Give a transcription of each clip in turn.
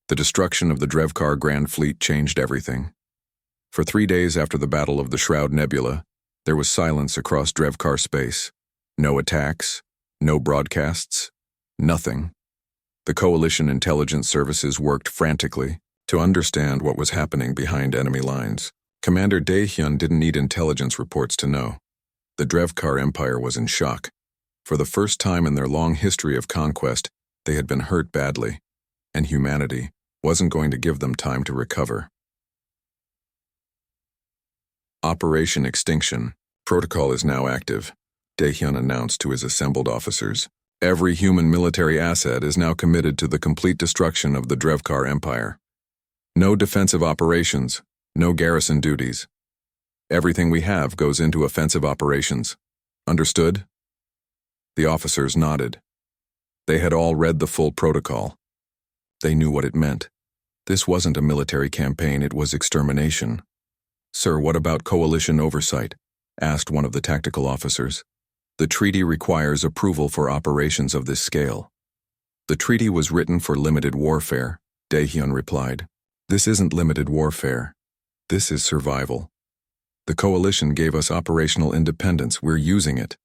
The destruction of the Drevkar Grand Fleet changed everything. For 3 days after the Battle of the Shroud Nebula, there was silence across Drevkar space. No attacks, no broadcasts, nothing. The Coalition intelligence services worked frantically to understand what was happening behind enemy lines. Commander Daehyun didn't need intelligence reports to know. The Drevkar Empire was in shock. For the first time in their long history of conquest, they had been hurt badly, and humanity wasn't going to give them time to recover. Operation Extinction. Protocol is now active, Daehyun announced to his assembled officers. Every human military asset is now committed to the complete destruction of the Drevkar Empire. No defensive operations, no garrison duties. Everything we have goes into offensive operations. Understood? The officers nodded. They had all read the full protocol. They knew what it meant. This wasn't a military campaign, it was extermination. "Sir, what about coalition oversight?" asked one of the tactical officers. "The treaty requires approval for operations of this scale." "The treaty was written for limited warfare," Daehyun replied. "This isn't limited warfare. This is survival. The coalition gave us operational independence, we're using it."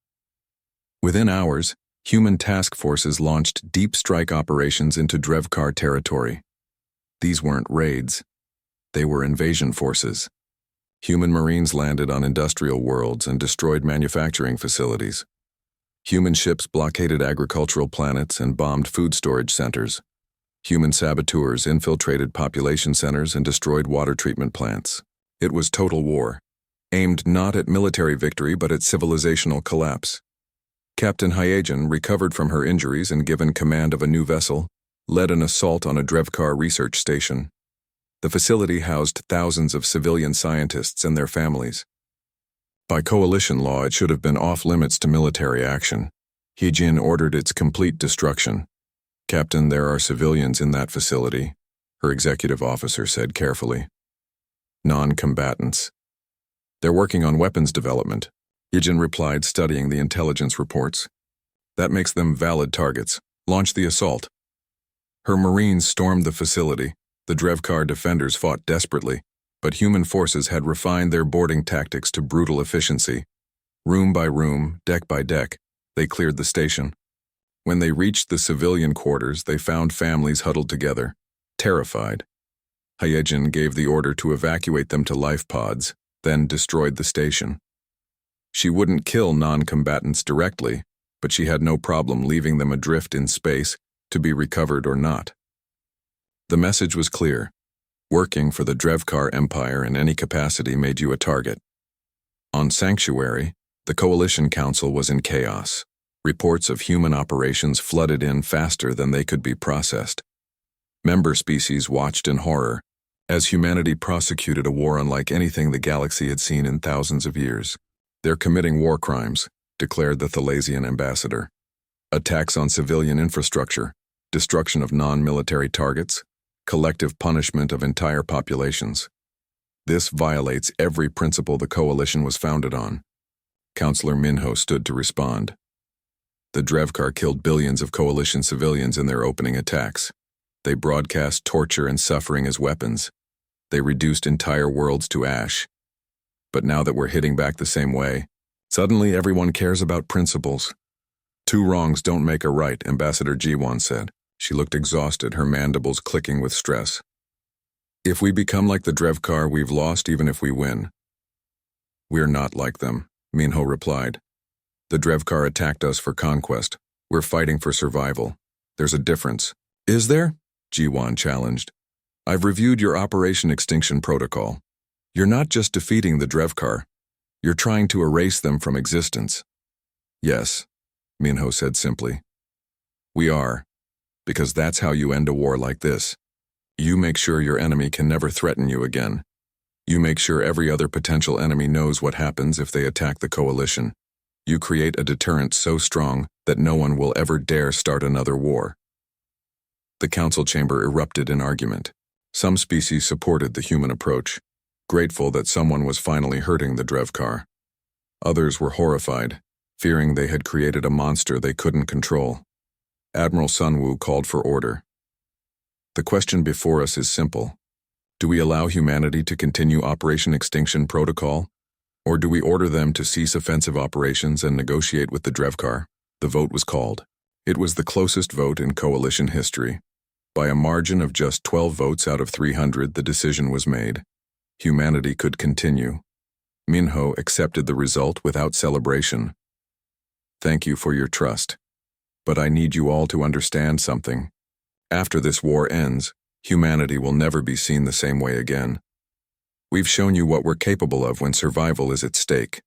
Within hours, human task forces launched deep strike operations into Drevkar territory. These weren't raids. They were invasion forces. Human Marines landed on industrial worlds and destroyed manufacturing facilities. Human ships blockaded agricultural planets and bombed food storage centers. Human saboteurs infiltrated population centers and destroyed water treatment plants. It was total war, aimed not at military victory but at civilizational collapse. Captain Hyejin, recovered from her injuries and given command of a new vessel, led an assault on a Drevkar research station. The facility housed thousands of civilian scientists and their families. By coalition law, it should have been off-limits to military action. Hyejin ordered its complete destruction. "Captain, there are civilians in that facility," her executive officer said carefully. "Non-combatants. They're working on weapons development," Hyejin replied, studying the intelligence reports. "That makes them valid targets. Launch the assault." Her Marines stormed the facility. The Drevkar defenders fought desperately, but human forces had refined their boarding tactics to brutal efficiency. Room by room, deck by deck, they cleared the station. When they reached the civilian quarters, they found families huddled together, terrified. Hyejin gave the order to evacuate them to life pods, then destroyed the station. She wouldn't kill non-combatants directly, but she had no problem leaving them adrift in space to be recovered or not. The message was clear. Working for the Drevkar Empire in any capacity made you a target. On Sanctuary, the Coalition Council was in chaos. Reports of human operations flooded in faster than they could be processed. Member species watched in horror as humanity prosecuted a war unlike anything the galaxy had seen in thousands of years. "They're committing war crimes," declared the Thalasian ambassador. "Attacks on civilian infrastructure, destruction of non-military targets, collective punishment of entire populations. This violates every principle the coalition was founded on." Counselor Minho stood to respond. "The Drevkar killed billions of coalition civilians in their opening attacks. They broadcast torture and suffering as weapons. They reduced entire worlds to ash. But now that we're hitting back the same way, suddenly everyone cares about principles." "Two wrongs don't make a right," Ambassador Jiwon said. She looked exhausted, her mandibles clicking with stress. "If we become like the Drevkar, we've lost even if we win." "We're not like them," Minho replied. "The Drevkar attacked us for conquest. We're fighting for survival. There's a difference." "Is there?" Jiwon challenged. "I've reviewed your Operation Extinction protocol. You're not just defeating the Drevkar. You're trying to erase them from existence." "Yes," Minho said simply. "We are. Because that's how you end a war like this. You make sure your enemy can never threaten you again. You make sure every other potential enemy knows what happens if they attack the coalition. You create a deterrent so strong that no one will ever dare start another war." The council chamber erupted in argument. Some species supported the human approach, grateful that someone was finally hurting the Drevkar. Others were horrified, fearing they had created a monster they couldn't control. Admiral Sunwoo called for order. The question before us is simple. Do we allow humanity to continue Operation Extinction Protocol, or do we order them to cease offensive operations and negotiate with the Drevkar? The vote was called. It was the closest vote in coalition history. By a margin of just 12 votes out of 300, the decision was made. Humanity could continue. Minho accepted the result without celebration. Thank you for your trust. But I need you all to understand something. After this war ends, humanity will never be seen the same way again. We've shown you what we're capable of when survival is at stake.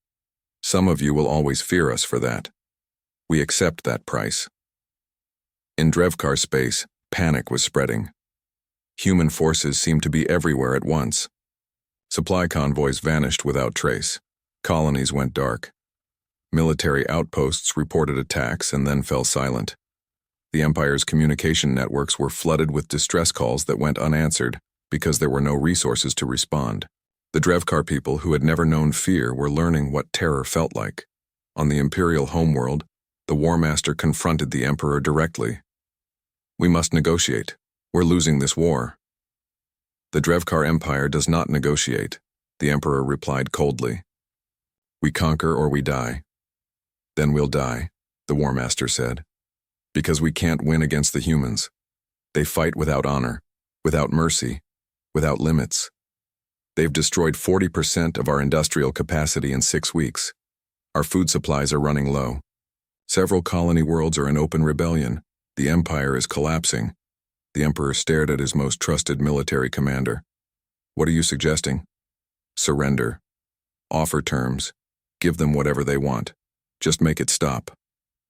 Some of you will always fear us for that. We accept that price. In Drevkar space, panic was spreading. Human forces seemed to be everywhere at once. Supply convoys vanished without trace. Colonies went dark. Military outposts reported attacks and then fell silent. The Empire's communication networks were flooded with distress calls that went unanswered because there were no resources to respond. The Drevkar people who had never known fear were learning what terror felt like. On the Imperial homeworld, the War Master confronted the Emperor directly. We must negotiate. We're losing this war. The Drevkar Empire does not negotiate, the Emperor replied coldly. We conquer or we die. Then we'll die, the War Master said. Because we can't win against the humans. They fight without honor, without mercy, without limits. They've destroyed 40% of our industrial capacity in 6 weeks. Our food supplies are running low. Several colony worlds are in open rebellion. The Empire is collapsing. The Emperor stared at his most trusted military commander. What are you suggesting? Surrender. Offer terms. Give them whatever they want. Just make it stop.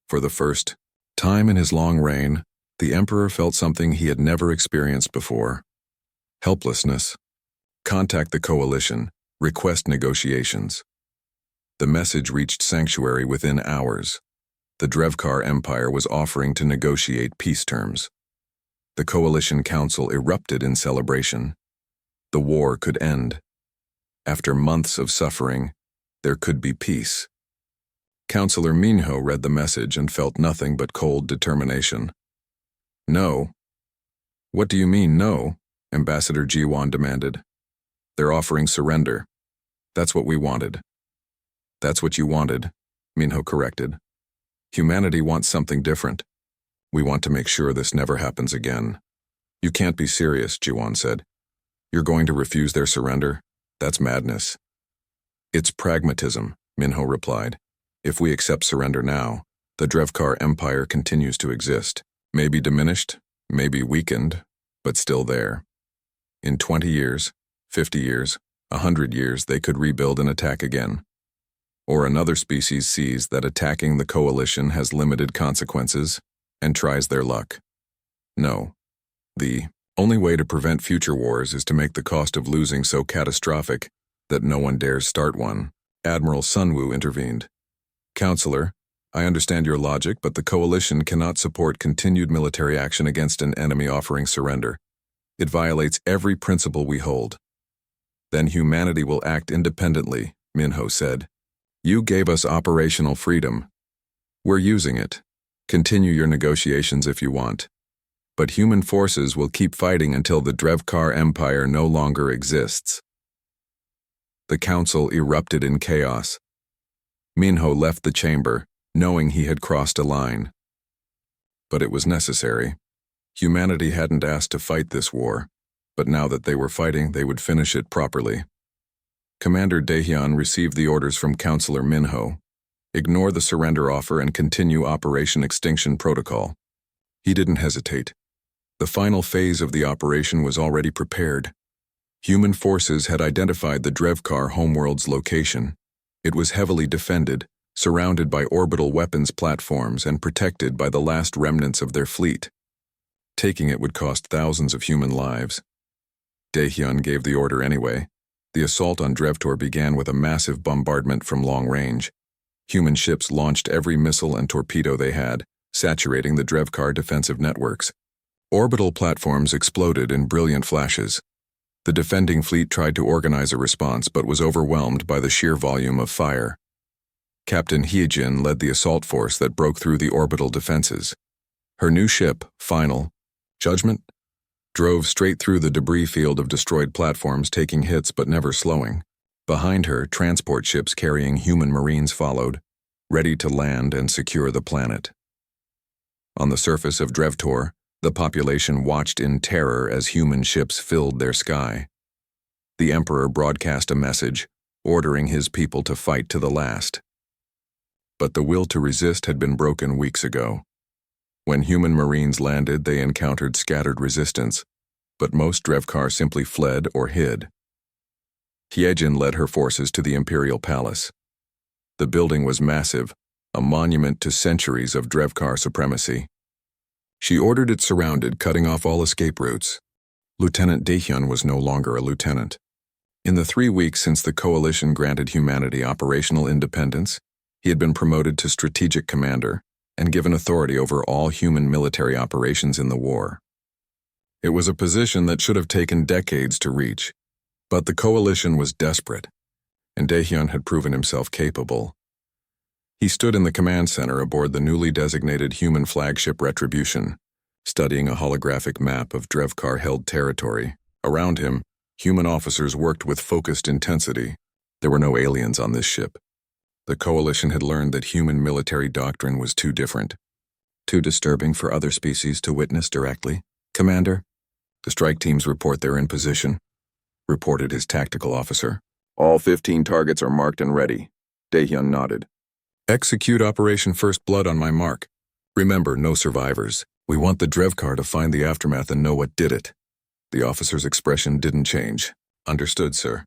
For the first time in his long reign, the Emperor felt something he had never experienced before. Helplessness. Contact the coalition. Request negotiations. The message reached Sanctuary within hours. The Drevkar Empire was offering to negotiate peace terms. The Coalition Council erupted in celebration. The war could end. After months of suffering, there could be peace. Councillor Minho read the message and felt nothing but cold determination. No. What do you mean, no? Ambassador Jiwan demanded. They're offering surrender. That's what we wanted. That's what you wanted, Minho corrected. Humanity wants something different. We want to make sure this never happens again. You can't be serious, Jiwan said. You're going to refuse their surrender? That's madness. It's pragmatism, Minho replied. If we accept surrender now, the Drevkar Empire continues to exist. Maybe diminished, maybe weakened, but still there. In 20 years, 50 years, 100 years, they could rebuild and attack again. Or another species sees that attacking the coalition has limited consequences and tries their luck. No. The only way to prevent future wars is to make the cost of losing so catastrophic that no one dares start one. Admiral Sunwoo intervened. Counselor, I understand your logic, but the coalition cannot support continued military action against an enemy offering surrender. It violates every principle we hold. Then humanity will act independently, Minho said. You gave us operational freedom. We're using it. Continue your negotiations if you want. But human forces will keep fighting until the Drevkar Empire no longer exists. The council erupted in chaos. Minho left the chamber, knowing he had crossed a line. But it was necessary. Humanity hadn't asked to fight this war, but now that they were fighting, they would finish it properly. Commander Daehyun received the orders from Councillor Minho. Ignore the surrender offer and continue Operation Extinction Protocol. He didn't hesitate. The final phase of the operation was already prepared. Human forces had identified the Drevkar homeworld's location. It was heavily defended, surrounded by orbital weapons platforms and protected by the last remnants of their fleet. Taking it would cost thousands of human lives. Daehyun gave the order anyway. The assault on Drevtor began with a massive bombardment from long range. Human ships launched every missile and torpedo they had, saturating the Drevkar defensive networks. Orbital platforms exploded in brilliant flashes. The defending fleet tried to organize a response but was overwhelmed by the sheer volume of fire. Captain Hyejin led the assault force that broke through the orbital defenses. Her new ship, Final Judgment, drove straight through the debris field of destroyed platforms, taking hits but never slowing. Behind her, transport ships carrying human marines followed, ready to land and secure the planet. On the surface of Drevtor, the population watched in terror as human ships filled their sky. The Emperor broadcast a message, ordering his people to fight to the last. But the will to resist had been broken weeks ago. When human marines landed, they encountered scattered resistance, but most Drevkar simply fled or hid. Hyejin led her forces to the Imperial Palace. The building was massive, a monument to centuries of Drevkar supremacy. She ordered it surrounded, cutting off all escape routes. Lieutenant Daehyun was no longer a lieutenant. In the 3 weeks since the coalition granted humanity operational independence, he had been promoted to strategic commander and given authority over all human military operations in the war. It was a position that should have taken decades to reach, but the coalition was desperate, and Daehyun had proven himself capable. He stood in the command center aboard the newly designated human flagship Retribution, studying a holographic map of Drevkar-held territory. Around him, human officers worked with focused intensity. There were no aliens on this ship. The coalition had learned that human military doctrine was too different, too disturbing for other species to witness directly. "Commander, the strike teams report they're in position," reported his tactical officer. "All 15 targets are marked and ready." Daehyun nodded. "Execute Operation First Blood on my mark. Remember, no survivors. We want the Drevkar to find the aftermath and know what did it." The officer's expression didn't change. "Understood, sir."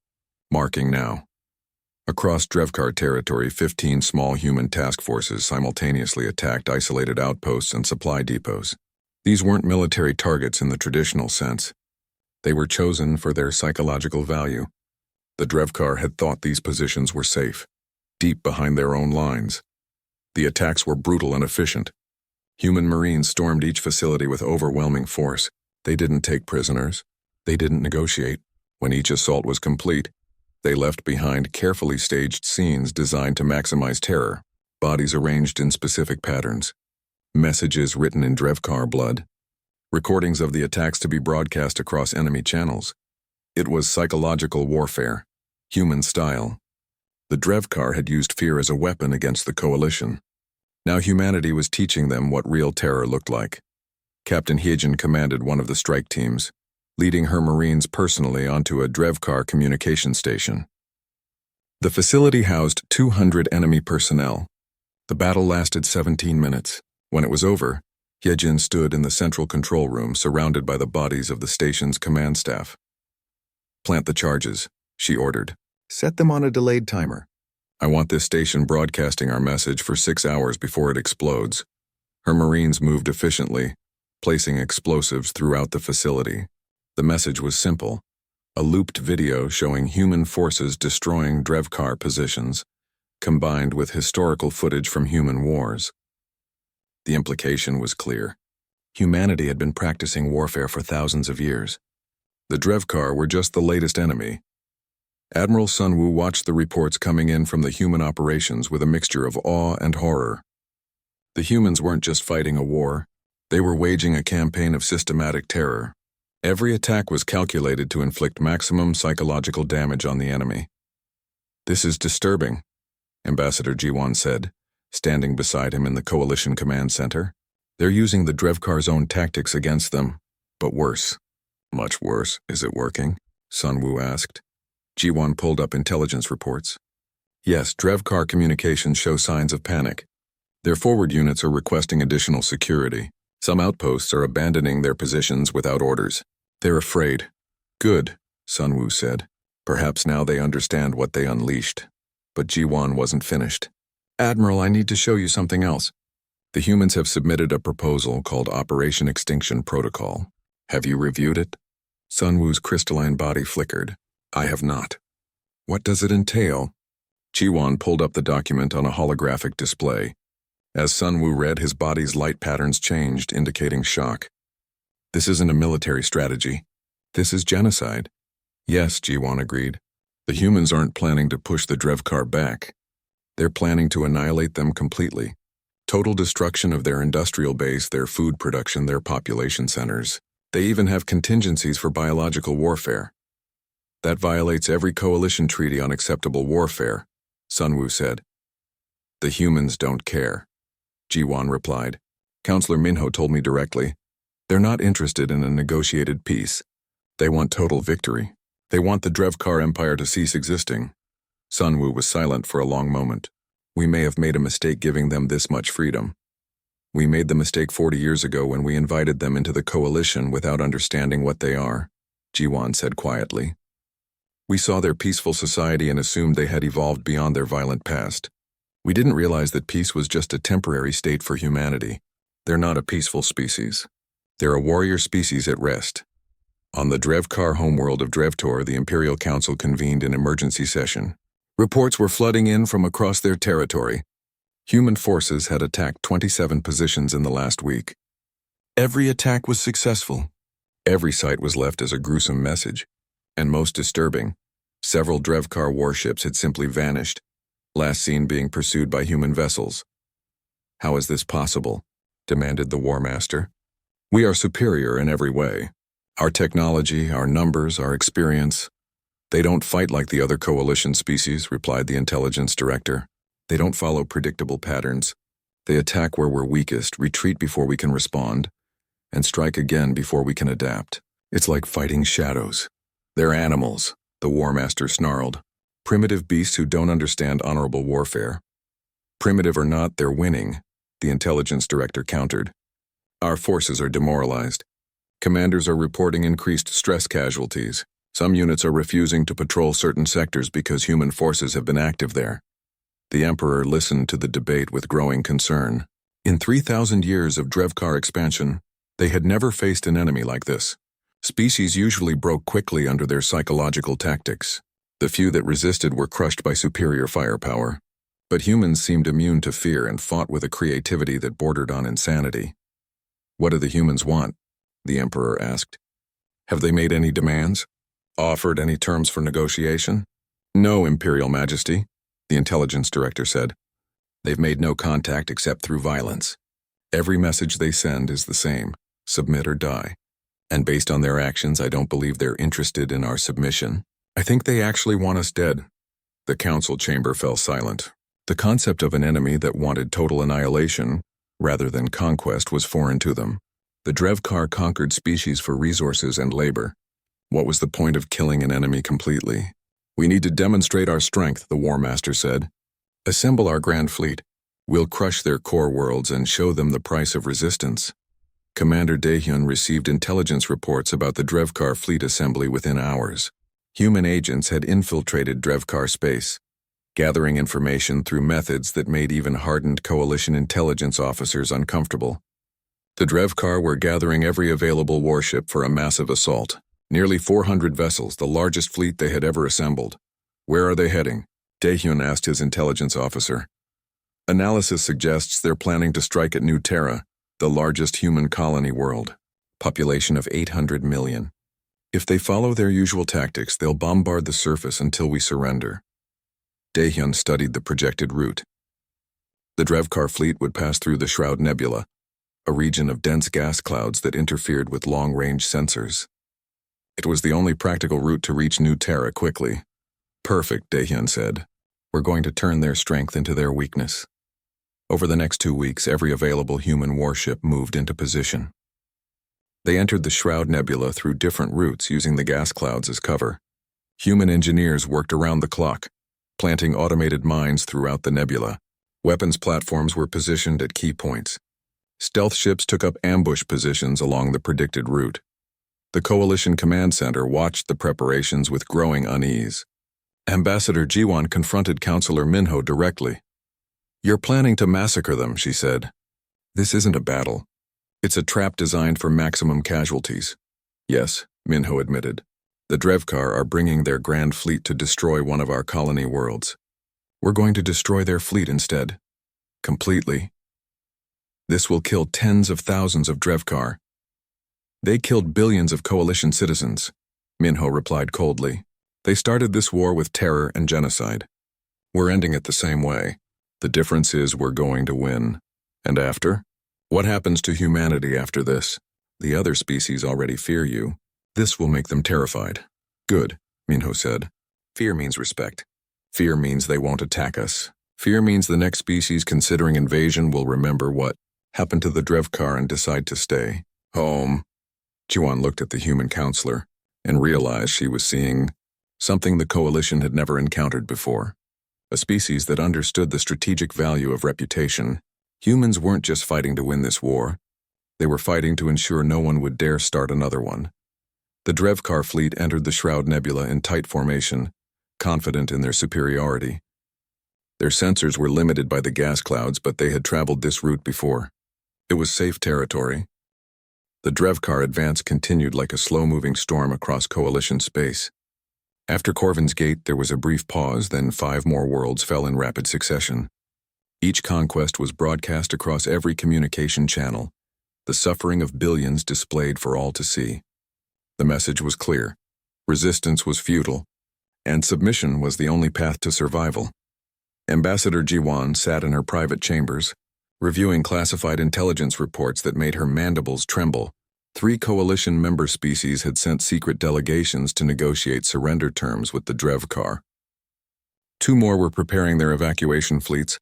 Marking now. Across Drevkar territory, 15 small human task forces simultaneously attacked isolated outposts and supply depots. These weren't military targets in the traditional sense. They were chosen for their psychological value. The Drevkar had thought these positions were safe, deep behind their own lines. The attacks were brutal and efficient. Human marines stormed each facility with overwhelming force. They didn't take prisoners. They didn't negotiate. When each assault was complete, they left behind carefully staged scenes designed to maximize terror, bodies arranged in specific patterns, messages written in Drevkar blood, recordings of the attacks to be broadcast across enemy channels. It was psychological warfare, human style. The Drevkar had used fear as a weapon against the coalition. Now humanity was teaching them what real terror looked like. Captain Hyejin commanded one of the strike teams, leading her marines personally onto a Drevkar communication station. The facility housed 200 enemy personnel. The battle lasted 17 minutes. When it was over, Hyejin stood in the central control room surrounded by the bodies of the station's command staff. "Plant the charges," she ordered. "Set them on a delayed timer. I want this station broadcasting our message for 6 hours before it explodes." Her marines moved efficiently, placing explosives throughout the facility. The message was simple, a looped video showing human forces destroying Drevkar positions, combined with historical footage from human wars. The implication was clear. Humanity had been practicing warfare for thousands of years. The Drevkar were just the latest enemy. Admiral Sunwoo watched the reports coming in from the human operations with a mixture of awe and horror. The humans weren't just fighting a war, they were waging a campaign of systematic terror. Every attack was calculated to inflict maximum psychological damage on the enemy. "This is disturbing," Ambassador Jiwon said, standing beside him in the Coalition Command Center. "They're using the Drevkar's own tactics against them, but worse." "Much worse. Is it working?" Sunwoo asked. Jiwon pulled up intelligence reports. "Yes, Drevkar communications show signs of panic. Their forward units are requesting additional security. Some outposts are abandoning their positions without orders. They're afraid." "Good," Sunwoo said. "Perhaps now they understand what they unleashed." But Jiwon wasn't finished. "Admiral, I need to show you something else. The humans have submitted a proposal called Operation Extinction Protocol. Have you reviewed it?" Sunwoo's crystalline body flickered. "I have not." "What does it entail?" Jiwon pulled up the document on a holographic display. As Sunwoo read, his body's light patterns changed, indicating shock. "This isn't a military strategy. This is genocide." "Yes," Jiwon agreed. "The humans aren't planning to push the Drevkar back. They're planning to annihilate them completely. Total destruction of their industrial base, their food production, their population centers. They even have contingencies for biological warfare. That violates every coalition treaty on acceptable warfare, Sunwoo said. The humans don't care, Jiwon replied. Counselor Minho told me directly. They're not interested in a negotiated peace. They want total victory. They want the Drevkar Empire to cease existing. Sunwoo was silent for a long moment. We may have made a mistake giving them this much freedom. We made the mistake 40 years ago when we invited them into the coalition without understanding what they are, Jiwon said quietly. We saw their peaceful society and assumed they had evolved beyond their violent past. We didn't realize that peace was just a temporary state for humanity. They're not a peaceful species. They're a warrior species at rest. On the Drevkar homeworld of Drevtor, the Imperial Council convened an emergency session. Reports were flooding in from across their territory. Human forces had attacked 27 positions in the last week. Every attack was successful. Every site was left as a gruesome message. And most disturbing, several Drevkar warships had simply vanished, last seen being pursued by human vessels. How is this possible? Demanded the War Master. We are superior in every way. Our technology, our numbers, our experience. They don't fight like the other coalition species, replied the intelligence director. They don't follow predictable patterns. They attack where we're weakest, retreat before we can respond, and strike again before we can adapt. It's like fighting shadows. They're animals, the War Master snarled. Primitive beasts who don't understand honorable warfare. Primitive or not, they're winning, the intelligence director countered. Our forces are demoralized. Commanders are reporting increased stress casualties. Some units are refusing to patrol certain sectors because human forces have been active there. The Emperor listened to the debate with growing concern. In 3,000 years of Drevkar expansion, they had never faced an enemy like this. Species usually broke quickly under their psychological tactics. The few that resisted were crushed by superior firepower. But humans seemed immune to fear and fought with a creativity that bordered on insanity. What do the humans want? The Emperor asked. Have they made any demands? Offered any terms for negotiation? No, Imperial Majesty, the intelligence director said. They've made no contact except through violence. Every message they send is the same: submit or die. And based on their actions, I don't believe they're interested in our submission. I think they actually want us dead. The council chamber fell silent. The concept of an enemy that wanted total annihilation, rather than conquest, was foreign to them. The Drevkar conquered species for resources and labor. What was the point of killing an enemy completely? We need to demonstrate our strength, the War Master said. Assemble our grand fleet. We'll crush their core worlds and show them the price of resistance. Commander Daehyun received intelligence reports about the Drevkar fleet assembly within hours. Human agents had infiltrated Drevkar space, gathering information through methods that made even hardened coalition intelligence officers uncomfortable. The Drevkar were gathering every available warship for a massive assault. Nearly 400 vessels, the largest fleet they had ever assembled. Where are they heading? Daehyun asked his intelligence officer. Analysis suggests they're planning to strike at New Terra, the largest human colony world. Population of 800 million. If they follow their usual tactics, they'll bombard the surface until we surrender. Daehyun studied the projected route. The Drevkar fleet would pass through the Shroud Nebula, a region of dense gas clouds that interfered with long-range sensors. It was the only practical route to reach New Terra quickly. Perfect, Daehyun said. We're going to turn their strength into their weakness. Over the next 2 weeks, every available human warship moved into position. They entered the Shroud Nebula through different routes using the gas clouds as cover. Human engineers worked around the clock, planting automated mines throughout the nebula. Weapons platforms were positioned at key points. Stealth ships took up ambush positions along the predicted route. The Coalition Command Center watched the preparations with growing unease. Ambassador Jiwon confronted Counselor Minho directly. You're planning to massacre them, she said. This isn't a battle. It's a trap designed for maximum casualties. Yes, Minho admitted. The Drevkar are bringing their grand fleet to destroy one of our colony worlds. We're going to destroy their fleet instead. Completely. This will kill tens of thousands of Drevkar. They killed billions of coalition citizens, Minho replied coldly. They started this war with terror and genocide. We're ending it the same way. The difference is we're going to win. And after? What happens to humanity after this? The other species already fear you. This will make them terrified. Good, Minho said. Fear means respect. Fear means they won't attack us. Fear means the next species considering invasion will remember what happened to the Drevkar and decide to stay home. Jiwan looked at the human counselor and realized she was seeing something the coalition had never encountered before. A species that understood the strategic value of reputation. Humans weren't just fighting to win this war. They were fighting to ensure no one would dare start another one. The Drevkar fleet entered the Shroud Nebula in tight formation, confident in their superiority. Their sensors were limited by the gas clouds, but they had traveled this route before. It was safe territory. The Drevkar advance continued like a slow-moving storm across Coalition space. After Corvin's Gate, there was a brief pause, then 5 more worlds fell in rapid succession. Each conquest was broadcast across every communication channel, the suffering of billions displayed for all to see. The message was clear. Resistance was futile, and submission was the only path to survival. Ambassador Jiwan sat in her private chambers, reviewing classified intelligence reports that made her mandibles tremble. 3 coalition member species had sent secret delegations to negotiate surrender terms with the Drevkar. 2 more were preparing their evacuation fleets,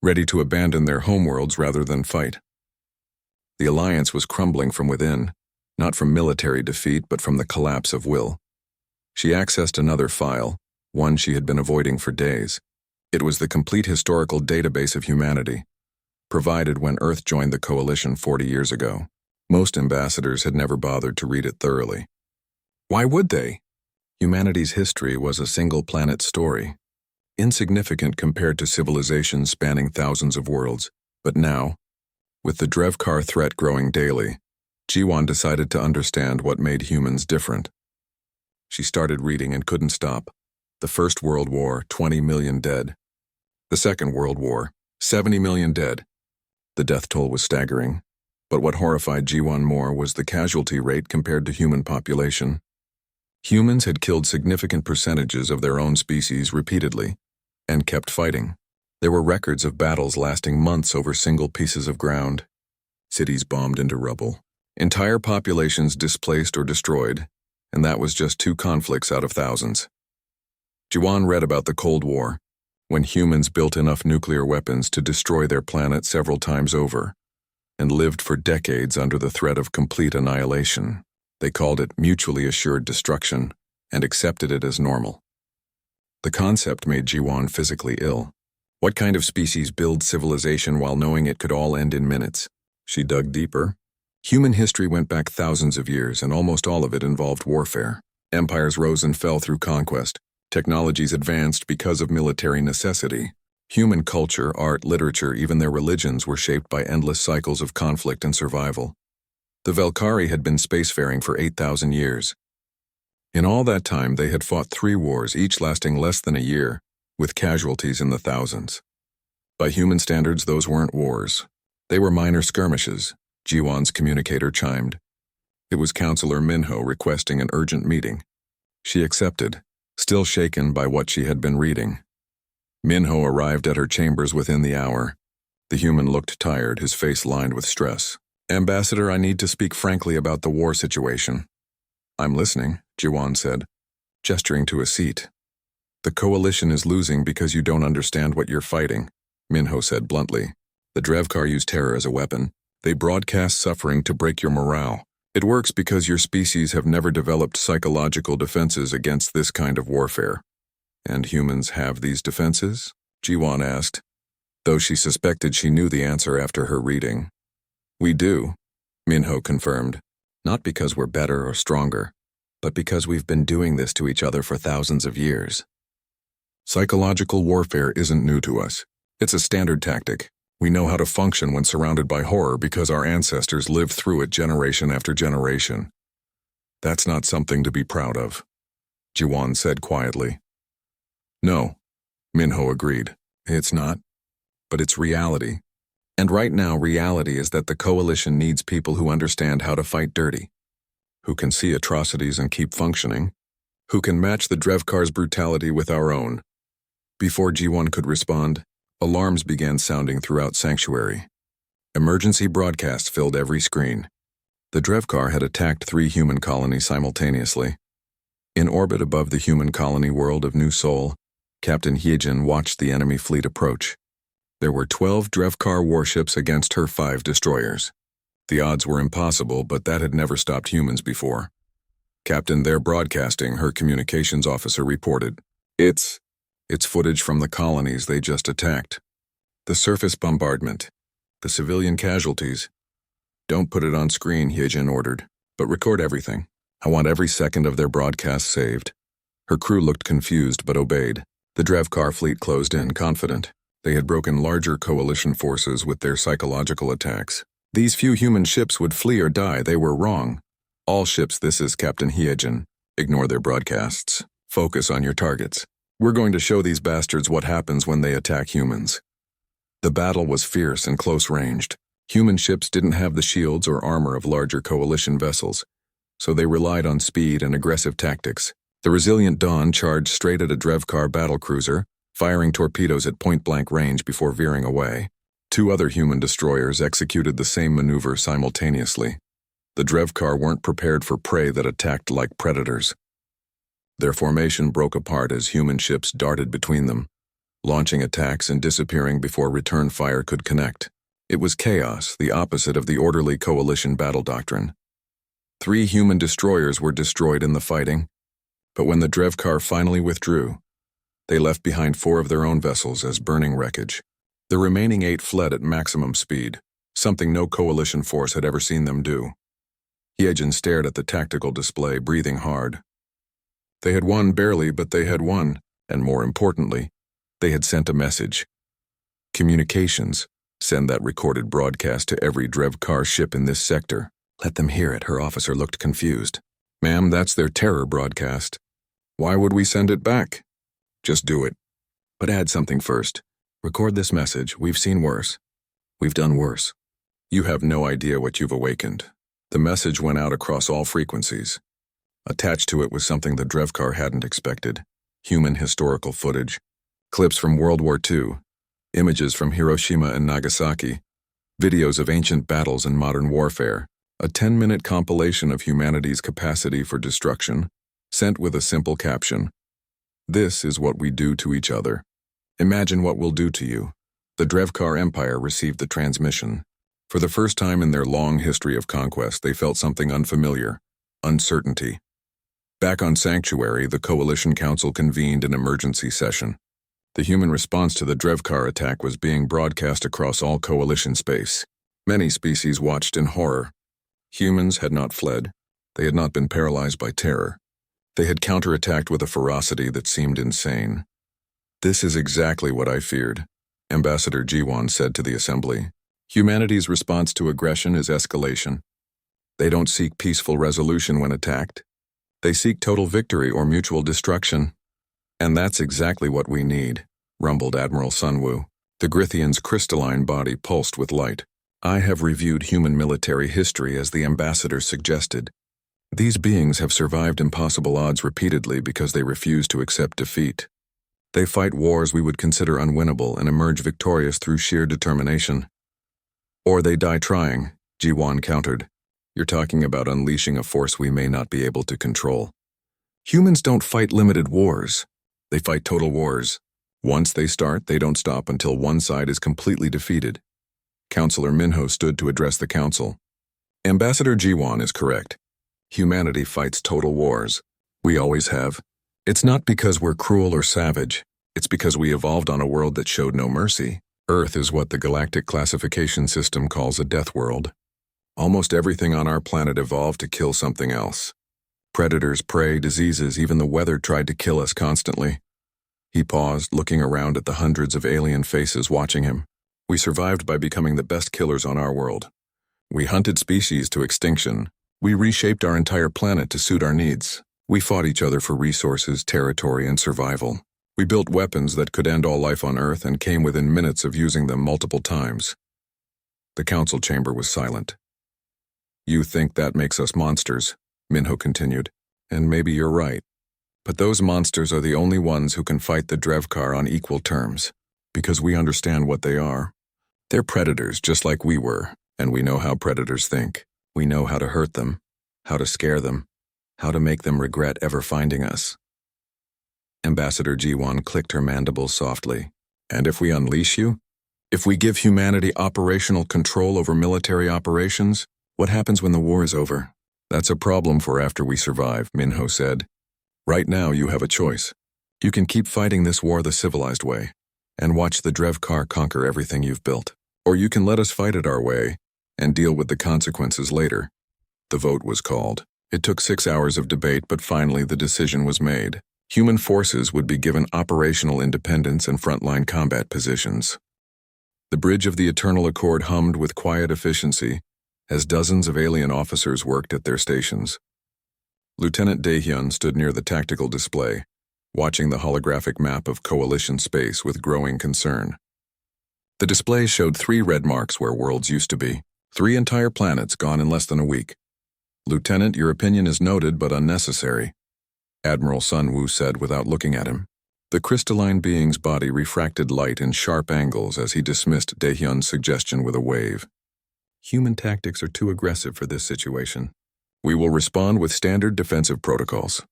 ready to abandon their homeworlds rather than fight. The alliance was crumbling from within, not from military defeat but from the collapse of will. She accessed another file, one she had been avoiding for days. It was the complete historical database of humanity, provided when Earth joined the coalition 40 years ago. Most ambassadors had never bothered to read it thoroughly. Why would they? Humanity's history was a single-planet story, insignificant compared to civilizations spanning thousands of worlds. But now, with the Drevkar threat growing daily, Jiwan decided to understand what made humans different. She started reading and couldn't stop. The First World War, 20 million dead. The Second World War, 70 million dead. The death toll was staggering. But what horrified Jiwan more was the casualty rate compared to human population. Humans had killed significant percentages of their own species repeatedly, and kept fighting. There were records of battles lasting months over single pieces of ground. Cities bombed into rubble. Entire populations displaced or destroyed, and that was just 2 conflicts out of thousands. Jiwan read about the Cold War, when humans built enough nuclear weapons to destroy their planet several times over, and lived for decades under the threat of complete annihilation. They called it mutually assured destruction, and accepted it as normal. The concept made Jiwan physically ill. What kind of species builds civilization while knowing it could all end in minutes? She dug deeper. Human history went back thousands of years, and almost all of it involved warfare. Empires rose and fell through conquest. Technologies advanced because of military necessity. Human culture, art, literature, even their religions were shaped by endless cycles of conflict and survival. The Velkari had been spacefaring for 8,000 years. In all that time, they had fought 3 wars, each lasting less than a year, with casualties in the thousands. By human standards, those weren't wars. They were minor skirmishes. Jiwan's communicator chimed. It was Counselor Minho requesting an urgent meeting. She accepted, still shaken by what she had been reading. Minho arrived at her chambers within the hour. The human looked tired, his face lined with stress. Ambassador, I need to speak frankly about the war situation. I'm listening, Jiwan said, gesturing to a seat. The coalition is losing because you don't understand what you're fighting, Minho said bluntly. The Drevkar use terror as a weapon. They broadcast suffering to break your morale. It works because your species have never developed psychological defenses against this kind of warfare. And humans have these defenses? Jiwan asked, though she suspected she knew the answer after her reading. We do, Minho confirmed, not because we're better or stronger, but because we've been doing this to each other for thousands of years. Psychological warfare isn't new to us. It's a standard tactic. We know how to function when surrounded by horror because our ancestors lived through it generation after generation. That's not something to be proud of, Jiwan said quietly. No, Minho agreed. It's not. But it's reality. And right now, reality is that the coalition needs people who understand how to fight dirty, who can see atrocities and keep functioning, who can match the Drevkar's brutality with our own. Before Jiwan could respond, alarms began sounding throughout Sanctuary. Emergency broadcasts filled every screen. The Drevkar had attacked 3 human colonies simultaneously. In orbit above the human colony world of New Sol, Captain Hyejin watched the enemy fleet approach. There were 12 Drevkar warships against her 5 destroyers. The odds were impossible, but that had never stopped humans before. "Captain, they're broadcasting," her communications officer reported. It's footage from the colonies they just attacked. The surface bombardment. The civilian casualties. "Don't put it on screen," Hyejin ordered, "but record everything. I want every second of their broadcast saved." Her crew looked confused but obeyed. The Drevkar fleet closed in, confident. They had broken larger coalition forces with their psychological attacks. These few human ships would flee or die. They were wrong. "All ships, this is Captain Hyejin. Ignore their broadcasts. Focus on your targets. We're going to show these bastards what happens when they attack humans." The battle was fierce and close-ranged. Human ships didn't have the shields or armor of larger coalition vessels, so they relied on speed and aggressive tactics. The resilient Dawn charged straight at a Drevkar battlecruiser, firing torpedoes at point-blank range before veering away. 2 other human destroyers executed the same maneuver simultaneously. The Drevkar weren't prepared for prey that attacked like predators. Their formation broke apart as human ships darted between them, launching attacks and disappearing before return fire could connect. It was chaos, the opposite of the orderly coalition battle doctrine. 3 human destroyers were destroyed in the fighting, but when the Drevkar finally withdrew, they left behind 4 of their own vessels as burning wreckage. The remaining 8 fled at maximum speed, something no coalition force had ever seen them do. Hyejin stared at the tactical display, breathing hard. They had won barely, but they had won, and more importantly, they had sent a message. Communications. Send that recorded broadcast to every Drevkar ship in this sector. Let them hear it. Her officer looked confused. "Ma'am, that's their terror broadcast. Why would we send it back?" "Just do it. But add something first. Record this message. We've seen worse. We've done worse. You have no idea what you've awakened." The message went out across all frequencies. Attached to it was something the Drevkar hadn't expected. Human historical footage. Clips from World War II. Images from Hiroshima and Nagasaki. Videos of ancient battles and modern warfare. A 10-minute compilation of humanity's capacity for destruction, sent with a simple caption. "This is what we do to each other. Imagine what we'll do to you." The Drevkar Empire received the transmission. For the first time in their long history of conquest, they felt something unfamiliar: uncertainty. Back on Sanctuary, the Coalition Council convened an emergency session. The human response to the Drevkar attack was being broadcast across all Coalition space. Many species watched in horror. Humans had not fled. They had not been paralyzed by terror. They had counterattacked with a ferocity that seemed insane. "This is exactly what I feared," Ambassador Jiwon said to the assembly. "Humanity's response to aggression is escalation. They don't seek peaceful resolution when attacked. They seek total victory or mutual destruction. And that's exactly what we need," rumbled Admiral Sunwoo. The Grithian's crystalline body pulsed with light. "I have reviewed human military history as the ambassador suggested. These beings have survived impossible odds repeatedly because they refuse to accept defeat. They fight wars we would consider unwinnable and emerge victorious through sheer determination. Or they die trying," Jiwon countered. "You're talking about unleashing a force we may not be able to control. Humans don't fight limited wars. They fight total wars. Once they start, they don't stop until one side is completely defeated." Counselor Minho stood to address the council. "Ambassador Jiwon is correct. Humanity fights total wars. We always have. It's not because we're cruel or savage. It's because we evolved on a world that showed no mercy. Earth is what the Galactic classification system calls a death world. Almost everything on our planet evolved to kill something else. Predators, prey, diseases, even the weather tried to kill us constantly." He paused, looking around at the hundreds of alien faces watching him. "We survived by becoming the best killers on our world. We hunted species to extinction. We reshaped our entire planet to suit our needs. We fought each other for resources, territory, and survival. We built weapons that could end all life on Earth and came within minutes of using them multiple times." The council chamber was silent. "You think that makes us monsters," Minho continued, "and maybe you're right. But those monsters are the only ones who can fight the Drevkar on equal terms, because we understand what they are. They're predators just like we were, and we know how predators think. We know how to hurt them, how to scare them, how to make them regret ever finding us. Ambassador G1 clicked her mandibles softly. And if we unleash you? If we give humanity operational control over military operations, what happens when the war is over? That's a problem for after we survive, Minho said. Right now you have a choice. You can keep fighting this war the civilized way, and watch the Drevkar conquer everything you've built. Or you can let us fight it our way, and deal with the consequences later. The vote was called. It took 6 hours of debate, but finally the decision was made. Human forces would be given operational independence and frontline combat positions. The bridge of the Eternal Accord hummed with quiet efficiency as dozens of alien officers worked at their stations. Lieutenant Daehyun stood near the tactical display, watching the holographic map of Coalition space with growing concern. The display showed 3 red marks where worlds used to be, 3 entire planets gone in less than a week. Lieutenant, your opinion is noted but unnecessary, Admiral Sun Woo said without looking at him. The crystalline being's body refracted light in sharp angles as he dismissed Daehyun's suggestion with a wave. Human tactics are too aggressive for this situation. We will respond with standard defensive protocols.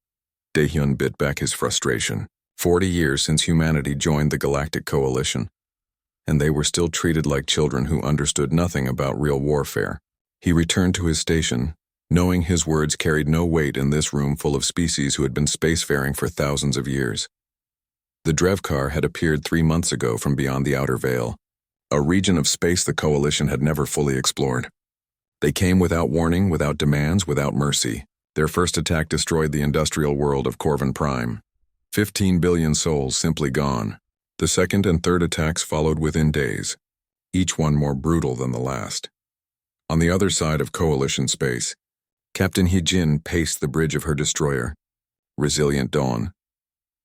Daehyun bit back his frustration. 40 years since humanity joined the Galactic Coalition, and they were still treated like children who understood nothing about real warfare. He returned to his station, knowing his words carried no weight in this room full of species who had been spacefaring for thousands of years. The Drevkar had appeared 3 months ago from beyond the Outer Veil, a region of space the Coalition had never fully explored. They came without warning, without demands, without mercy. Their first attack destroyed the industrial world of Corvin Prime. 15 billion souls simply gone. The second and third attacks followed within days, each one more brutal than the last. On the other side of Coalition space, Captain Hee-jin paced the bridge of her destroyer, Resilient Dawn.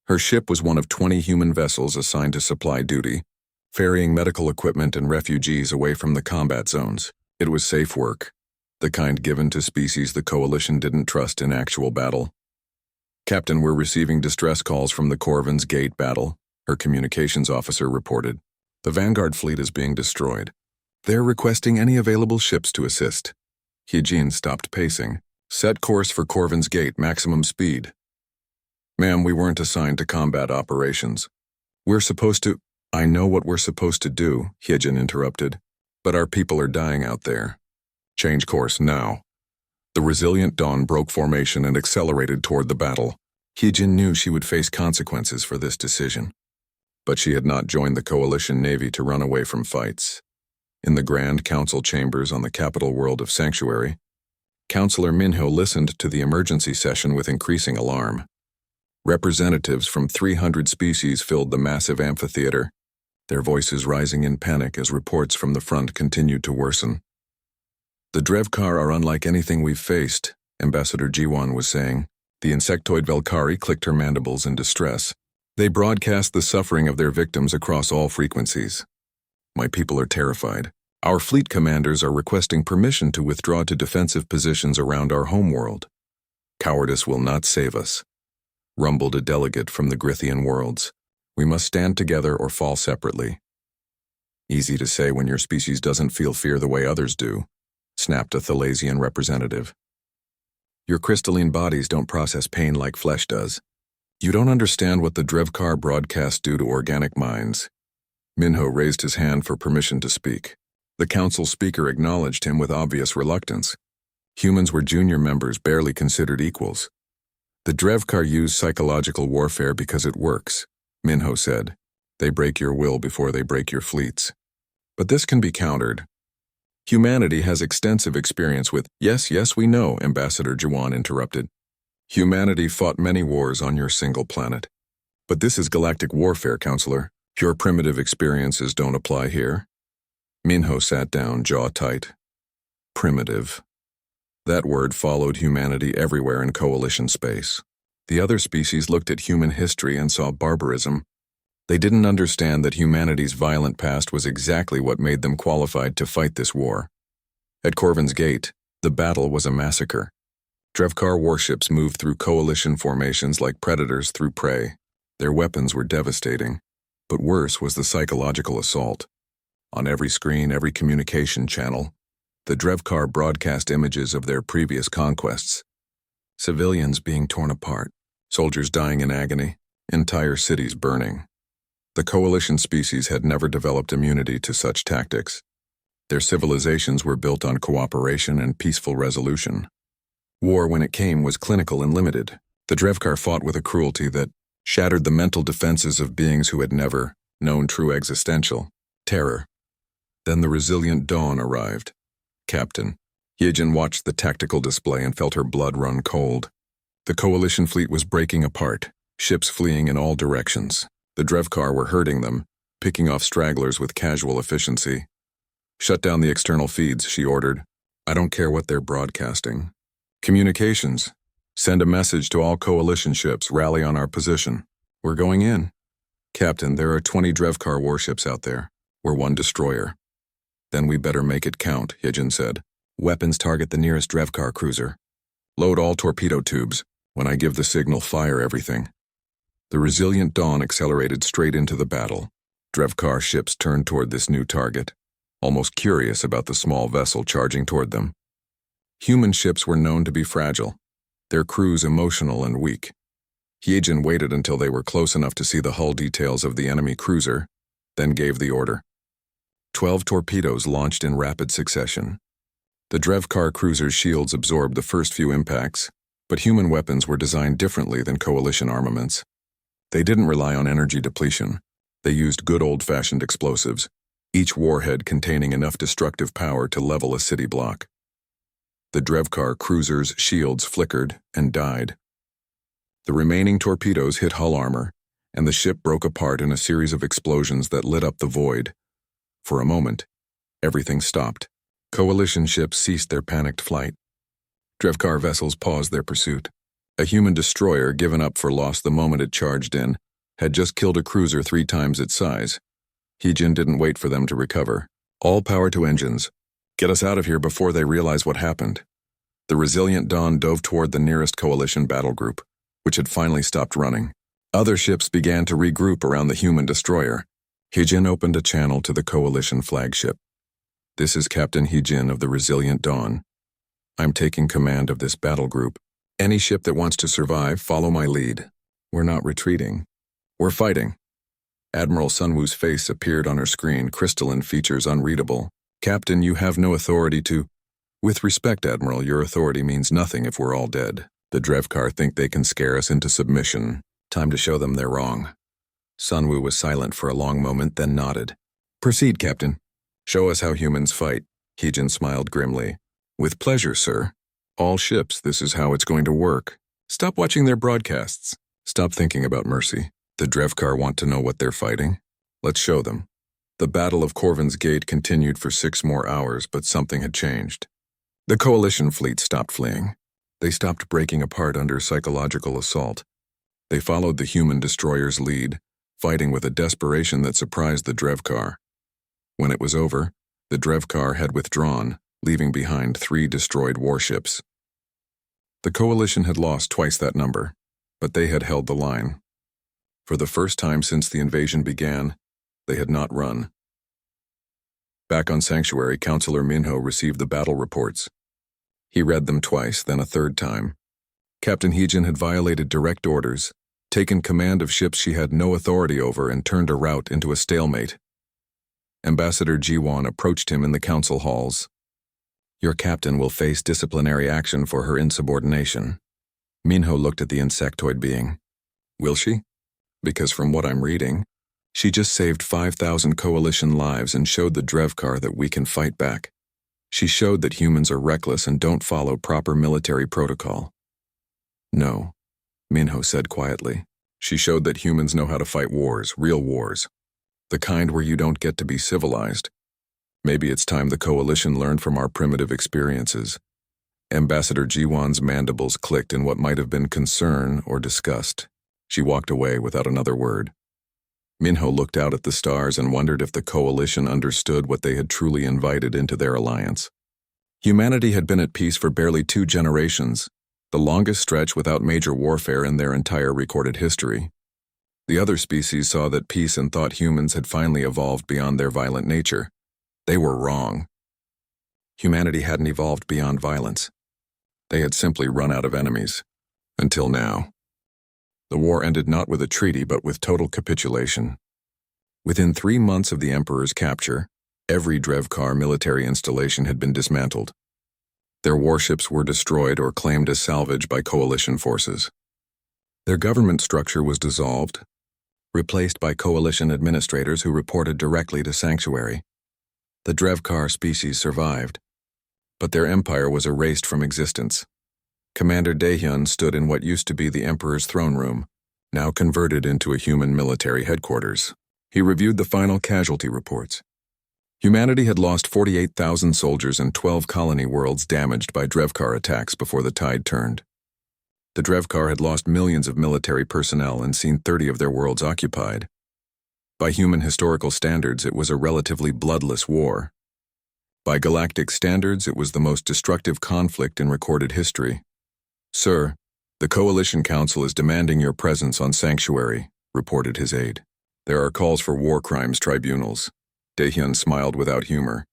Her ship was one of 20 human vessels assigned to supply duty, ferrying medical equipment and refugees away from the combat zones. It was safe work, the kind given to species the Coalition didn't trust in actual battle. Captain, we're receiving distress calls from the Corvin's Gate battle, her communications officer reported. The Vanguard fleet is being destroyed. They're requesting any available ships to assist. Hee-jin stopped pacing. Set course for Corvin's Gate, maximum speed. Ma'am, we weren't assigned to combat operations. We're supposed to— I know what we're supposed to do, Hee-jin interrupted, but our people are dying out there. Change course now. The Resilient Dawn broke formation and accelerated toward the battle. Hee-jin knew she would face consequences for this decision. But she had not joined the Coalition Navy to run away from fights. In the Grand Council chambers on the capital world of Sanctuary, Counselor Minho listened to the emergency session with increasing alarm. Representatives from 300 species filled the massive amphitheater, their voices rising in panic as reports from the front continued to worsen. The Drevkar are unlike anything we've faced, Ambassador G1 was saying. The insectoid Velkari clicked her mandibles in distress. They broadcast the suffering of their victims across all frequencies. My people are terrified. Our fleet commanders are requesting permission to withdraw to defensive positions around our homeworld. Cowardice will not save us, rumbled a delegate from the Grithian worlds. We must stand together or fall separately. Easy to say when your species doesn't feel fear the way others do, snapped a Thalasian representative. Your crystalline bodies don't process pain like flesh does. You don't understand what the Drevkar broadcasts do to organic minds. Minho raised his hand for permission to speak. The council speaker acknowledged him with obvious reluctance. Humans were junior members, barely considered equals. The Drevkar use psychological warfare because it works, Minho said. They break your will before they break your fleets. But this can be countered. Humanity has extensive experience with— Yes, we know, Ambassador Jawan interrupted. Humanity fought many wars on your single planet. But this is galactic warfare, Counselor. Your primitive experiences don't apply here. Minho sat down, jaw tight. Primitive. That word followed humanity everywhere in Coalition space. The other species looked at human history and saw barbarism. They didn't understand that humanity's violent past was exactly what made them qualified to fight this war. At Corvin's Gate, the battle was a massacre. Drevkar warships moved through Coalition formations like predators through prey. Their weapons were devastating, but worse was the psychological assault. On every screen, every communication channel, The Drevkar broadcast images of their previous conquests. Civilians being torn apart, soldiers dying in agony, entire cities burning. The coalition species had never developed immunity to such tactics. Their civilizations were built on cooperation and peaceful resolution. War, when it came, was clinical and limited. The Drevkar fought with a cruelty that shattered the mental defenses of beings who had never known true existential terror. Then the resilient dawn arrived. Captain Hyejin watched the tactical display and felt her blood run cold. The coalition fleet was breaking apart, ships fleeing in all directions. The Drevkar were herding them, picking off stragglers with casual efficiency. Shut down the external feeds, she ordered. I don't care what they're broadcasting. Communications. Send a message to all coalition ships, rally on our position. We're going in. Captain, there are 20 Drevkar warships out there. We're one destroyer. Then we better make it count, Hyejin said. Weapons target the nearest Drevkar cruiser. Load all torpedo tubes. When I give the signal, fire everything. The resilient dawn accelerated straight into the battle. Drevkar ships turned toward this new target, almost curious about the small vessel charging toward them. Human ships were known to be fragile, their crews emotional and weak. Hyejin waited until they were close enough to see the hull details of the enemy cruiser, then gave the order. 12 torpedoes launched in rapid succession. The Drevkar cruiser's shields absorbed the first few impacts, but human weapons were designed differently than coalition armaments. They didn't rely on energy depletion. They used good old-fashioned explosives, each warhead containing enough destructive power to level a city block. The Drevkar cruiser's shields flickered and died. The remaining torpedoes hit hull armor, and the ship broke apart in a series of explosions that lit up the void. For a moment, everything stopped. Coalition ships ceased their panicked flight. Drevkar vessels paused their pursuit. A human destroyer, given up for lost the moment it charged in, had just killed a cruiser 3 times its size. Hyejin didn't wait for them to recover. All power to engines. Get us out of here before they realize what happened. The resilient dawn dove toward the nearest coalition battle group, which had finally stopped running. Other ships began to regroup around the human destroyer. Hyejin opened a channel to the coalition flagship. This is Captain Hyejin of the Resilient Dawn. I'm taking command of this battle group. Any ship that wants to survive, follow my lead. We're not retreating. We're fighting. Admiral Sunwoo's face appeared on her screen, crystalline features unreadable. Captain, you have no authority to... With respect, Admiral, your authority means nothing if we're all dead. The Drevkar think they can scare us into submission. Time to show them they're wrong. Sunwoo was silent for a long moment, then nodded. Proceed, Captain. Show us how humans fight. Hyejin smiled grimly. With pleasure, sir. All ships, this is how it's going to work. Stop watching their broadcasts. Stop thinking about mercy. The Drevkar want to know what they're fighting. Let's show them. The Battle of Corvin's Gate continued for 6 more hours, but something had changed. The coalition fleet stopped fleeing. They stopped breaking apart under psychological assault. They followed the human destroyer's lead, fighting with a desperation that surprised the Drevkar. When it was over, the Drevkar had withdrawn, leaving behind 3 destroyed warships. The coalition had lost twice that number, but they had held the line. For the first time since the invasion began, they had not run. Back on Sanctuary, Counselor Minho received the battle reports. He read them twice, then a third time. Captain Hyejin had violated direct orders, taken command of ships she had no authority over, and turned a rout into a stalemate. Ambassador Jiwon approached him in the council halls. Your captain will face disciplinary action for her insubordination. Minho looked at the insectoid being. Will she? Because from what I'm reading, she just saved 5,000 coalition lives and showed the Drevkar that we can fight back. She showed that humans are reckless and don't follow proper military protocol. No, Minho said quietly. She showed that humans know how to fight wars, real wars. The kind where you don't get to be civilized. Maybe it's time the coalition learned from our primitive experiences. Ambassador Jiwon's mandibles clicked in what might have been concern or disgust. She walked away without another word. Minho looked out at the stars and wondered if the coalition understood what they had truly invited into their alliance. Humanity had been at peace for barely 2 generations, the longest stretch without major warfare in their entire recorded history. The other species saw that peace and thought humans had finally evolved beyond their violent nature. They were wrong. Humanity hadn't evolved beyond violence. They had simply run out of enemies. Until now. The war ended not with a treaty but with total capitulation. Within 3 months of the Emperor's capture, every Drevkar military installation had been dismantled. Their warships were destroyed or claimed as salvage by coalition forces. Their government structure was dissolved, replaced by coalition administrators who reported directly to Sanctuary. The Drevkar species survived, but their empire was erased from existence. Commander Daehyun stood in what used to be the Emperor's throne room, now converted into a human military headquarters. He reviewed the final casualty reports. Humanity had lost 48,000 soldiers and 12 colony worlds damaged by Drevkar attacks before the tide turned. The Drevkar had lost millions of military personnel and seen 30 of their worlds occupied. By human historical standards, it was a relatively bloodless war. By galactic standards, it was the most destructive conflict in recorded history. "Sir, the Coalition Council is demanding your presence on Sanctuary," reported his aide. "There are calls for war crimes tribunals." Daehyun smiled without humor.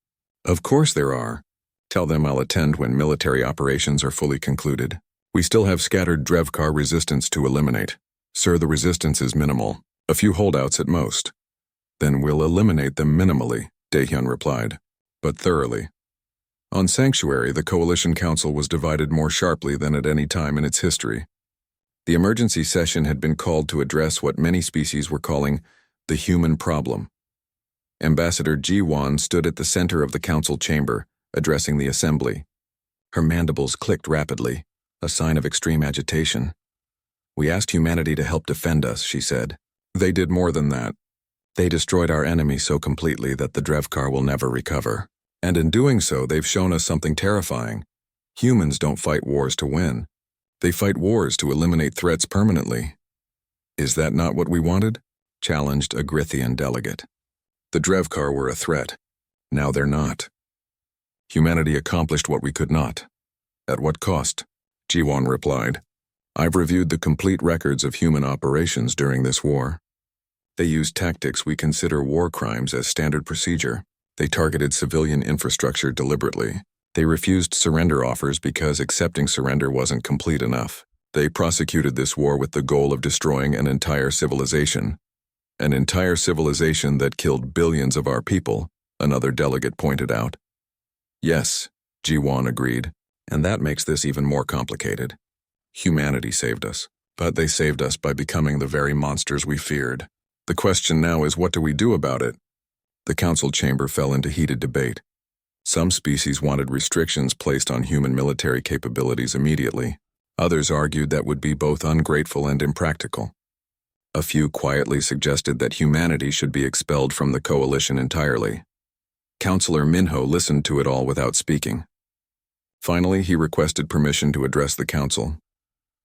"Of course there are. Tell them I'll attend when military operations are fully concluded. We still have scattered Drevkar resistance to eliminate. Sir, the resistance is minimal. A few holdouts at most." "Then we'll eliminate them minimally," Daehyun replied, "but thoroughly." On Sanctuary, the Coalition Council was divided more sharply than at any time in its history. The emergency session had been called to address what many species were calling the human problem. Ambassador Ji-won stood at the center of the council chamber, addressing the assembly. Her mandibles clicked rapidly, a sign of extreme agitation. "We asked humanity to help defend us," she said. "They did more than that. They destroyed our enemy so completely that the Drevkar will never recover. And in doing so, they've shown us something terrifying. Humans don't fight wars to win. They fight wars to eliminate threats permanently." "Is that not what we wanted?" challenged a Grithian delegate. "The Drevkar were a threat. Now they're not. Humanity accomplished what we could not." "At what cost?" Ji-won replied. "I've reviewed the complete records of human operations during this war. They used tactics we consider war crimes as standard procedure. They targeted civilian infrastructure deliberately. They refused surrender offers because accepting surrender wasn't complete enough. They prosecuted this war with the goal of destroying an entire civilization. An entire civilization that killed billions of our people," another delegate pointed out. "Yes," Ji-won agreed, "and that makes this even more complicated. Humanity saved us, but they saved us by becoming the very monsters we feared. The question now is, what do we do about it?" The council chamber fell into heated debate. Some species wanted restrictions placed on human military capabilities immediately. Others argued that would be both ungrateful and impractical. A few quietly suggested that humanity should be expelled from the coalition entirely. Councillor Minho listened to it all without speaking. Finally, he requested permission to address the council.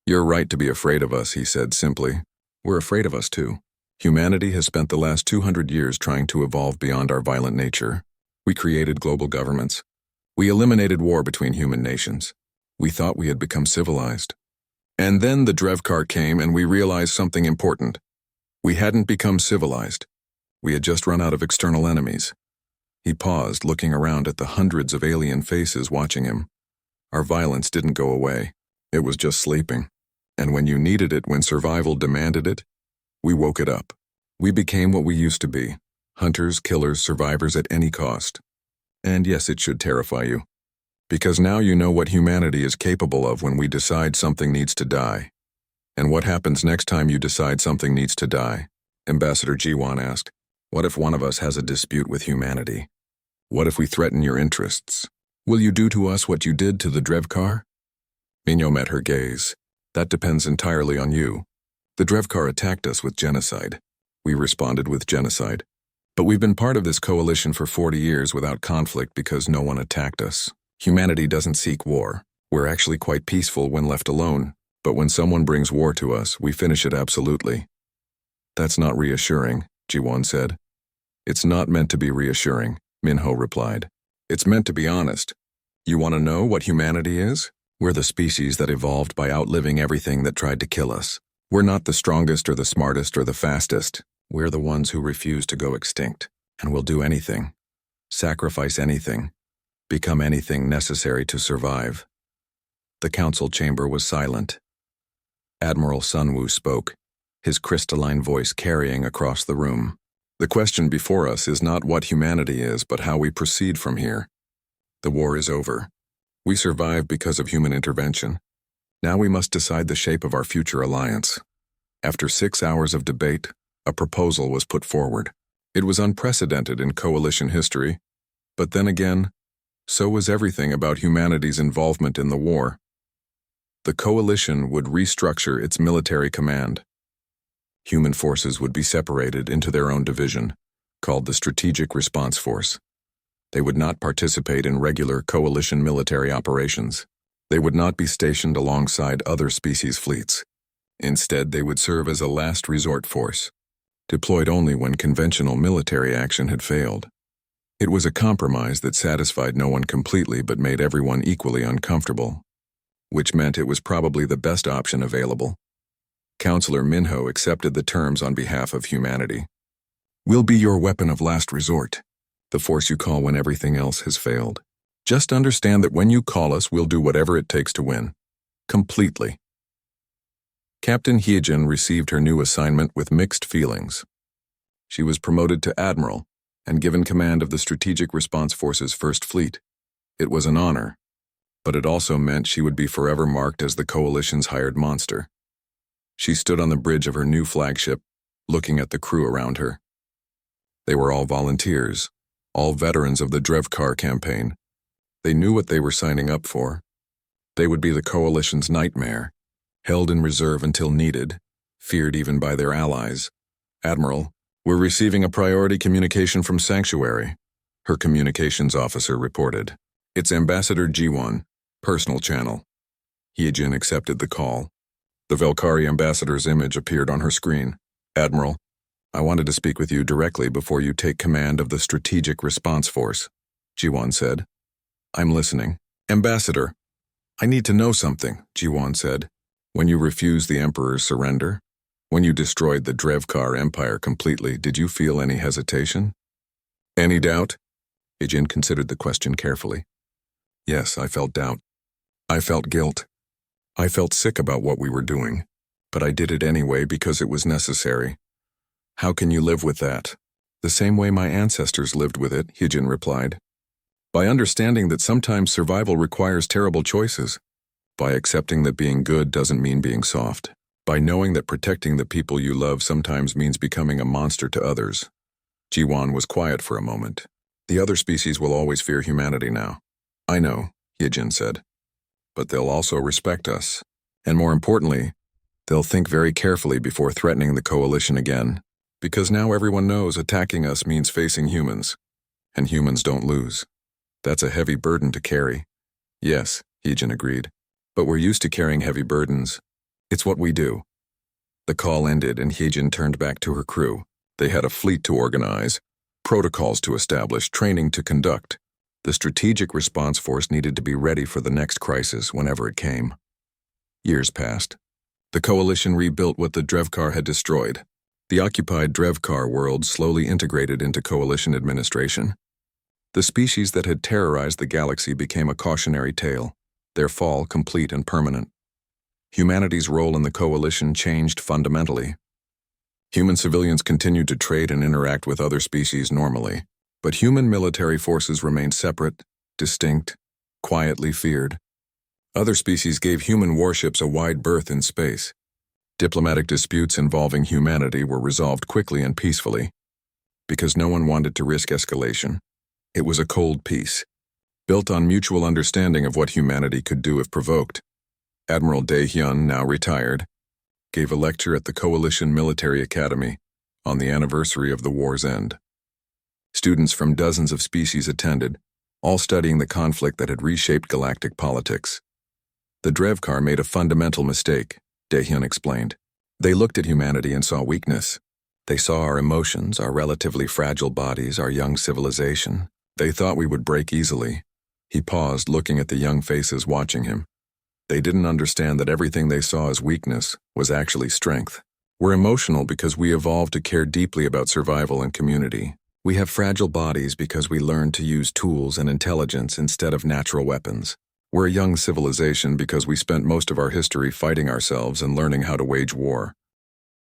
"You're right to be afraid of us," he said simply. "We're afraid of us too. Humanity has spent the last 200 years trying to evolve beyond our violent nature. We created global governments. We eliminated war between human nations. We thought we had become civilized. And then the Drevkar came and we realized something important. We hadn't become civilized. We had just run out of external enemies." He paused, looking around at the hundreds of alien faces watching him. "Our violence didn't go away. It was just sleeping. And when you needed it, when survival demanded it, we woke it up. We became what we used to be. Hunters, killers, survivors at any cost. And yes, it should terrify you. Because now you know what humanity is capable of when we decide something needs to die." "And what happens next time you decide something needs to die?" Ambassador Ji-won asked. "What if one of us has a dispute with humanity? What if we threaten your interests? Will you do to us what you did to the Drevkar?" Minho met her gaze. "That depends entirely on you. The Drevkar attacked us with genocide. We responded with genocide. But we've been part of this coalition for 40 years without conflict because no one attacked us. Humanity doesn't seek war. We're actually quite peaceful when left alone, but when someone brings war to us, we finish it absolutely." "That's not reassuring," Ji-won said. "It's not meant to be reassuring," Minho replied. "It's meant to be honest. You want to know what humanity is? We're the species that evolved by outliving everything that tried to kill us. We're not the strongest or the smartest or the fastest. We're the ones who refuse to go extinct, and will do anything, sacrifice anything, become anything necessary to survive. The council chamber was silent. Admiral Sunwoo spoke, his crystalline voice carrying across the room. The question before us is not what humanity is, but how we proceed from here. The war is over. We survived because of human intervention. Now we must decide the shape of our future alliance. After 6 hours of debate, a proposal was put forward. It was unprecedented in coalition history, but then again, so was everything about humanity's involvement in the war. The coalition would restructure its military command. Human forces would be separated into their own division, called the Strategic Response Force. They would not participate in regular coalition military operations. They would not be stationed alongside other species' fleets. Instead, they would serve as a last resort force, deployed only when conventional military action had failed. It was a compromise that satisfied no one completely but made everyone equally uncomfortable, which meant it was probably the best option available. Counselor Minho accepted the terms on behalf of humanity. We'll be your weapon of last resort, the force you call when everything else has failed. Just understand that when you call us, we'll do whatever it takes to win. Completely. Captain Hyejin received her new assignment with mixed feelings. She was promoted to admiral and given command of the Strategic Response Force's First Fleet. It was an honor, but it also meant she would be forever marked as the coalition's hired monster. She stood on the bridge of her new flagship, looking at the crew around her. They were all volunteers, all veterans of the Drevkar campaign. They knew what they were signing up for. They would be the coalition's nightmare, held in reserve until needed, feared even by their allies. Admiral, we're receiving a priority communication from Sanctuary, her communications officer reported. It's Ambassador G1, personal channel. Hyejin accepted the call. The Velkari ambassador's image appeared on her screen. Admiral, I wanted to speak with you directly before you take command of the Strategic Response Force, G1 said. I'm listening. Ambassador, I need to know something, G1 said. When you refused the Emperor's surrender, when you destroyed the Drevkar Empire completely, did you feel any hesitation? Any doubt? Hyejin considered the question carefully. Yes, I felt doubt. I felt guilt. I felt sick about what we were doing, but I did it anyway because it was necessary. How can you live with that? The same way my ancestors lived with it, Hyejin replied. By understanding that sometimes survival requires terrible choices. By accepting that being good doesn't mean being soft. By knowing that protecting the people you love sometimes means becoming a monster to others. Ji-won was quiet for a moment. The other species will always fear humanity now. I know, Hyejin said. But they'll also respect us. And more importantly, they'll think very carefully before threatening the coalition again. Because now everyone knows attacking us means facing humans. And humans don't lose. That's a heavy burden to carry. Yes, Hyejin agreed. But we're used to carrying heavy burdens. It's what we do. The call ended and Hyejin turned back to her crew. They had a fleet to organize, protocols to establish, training to conduct. The Strategic Response Force needed to be ready for the next crisis whenever it came. Years passed. The coalition rebuilt what the Drevkar had destroyed. The occupied Drevkar world slowly integrated into coalition administration. The species that had terrorized the galaxy became a cautionary tale, their fall complete and permanent. Humanity's role in the coalition changed fundamentally. Human civilians continued to trade and interact with other species normally, but human military forces remained separate, distinct, quietly feared. Other species gave human warships a wide berth in space. Diplomatic disputes involving humanity were resolved quickly and peacefully, because no one wanted to risk escalation. It was a cold peace, built on mutual understanding of what humanity could do if provoked. Admiral Dae-hyun, now retired, gave a lecture at the Coalition Military Academy on the anniversary of the war's end. Students from dozens of species attended, all studying the conflict that had reshaped galactic politics. The Drevkar made a fundamental mistake, Dae-hyun explained. They looked at humanity and saw weakness. They saw our emotions, our relatively fragile bodies, our young civilization. They thought we would break easily. He paused, looking at the young faces watching him. They didn't understand that everything they saw as weakness was actually strength. We're emotional because we evolved to care deeply about survival and community. We have fragile bodies because we learned to use tools and intelligence instead of natural weapons. We're a young civilization because we spent most of our history fighting ourselves and learning how to wage war.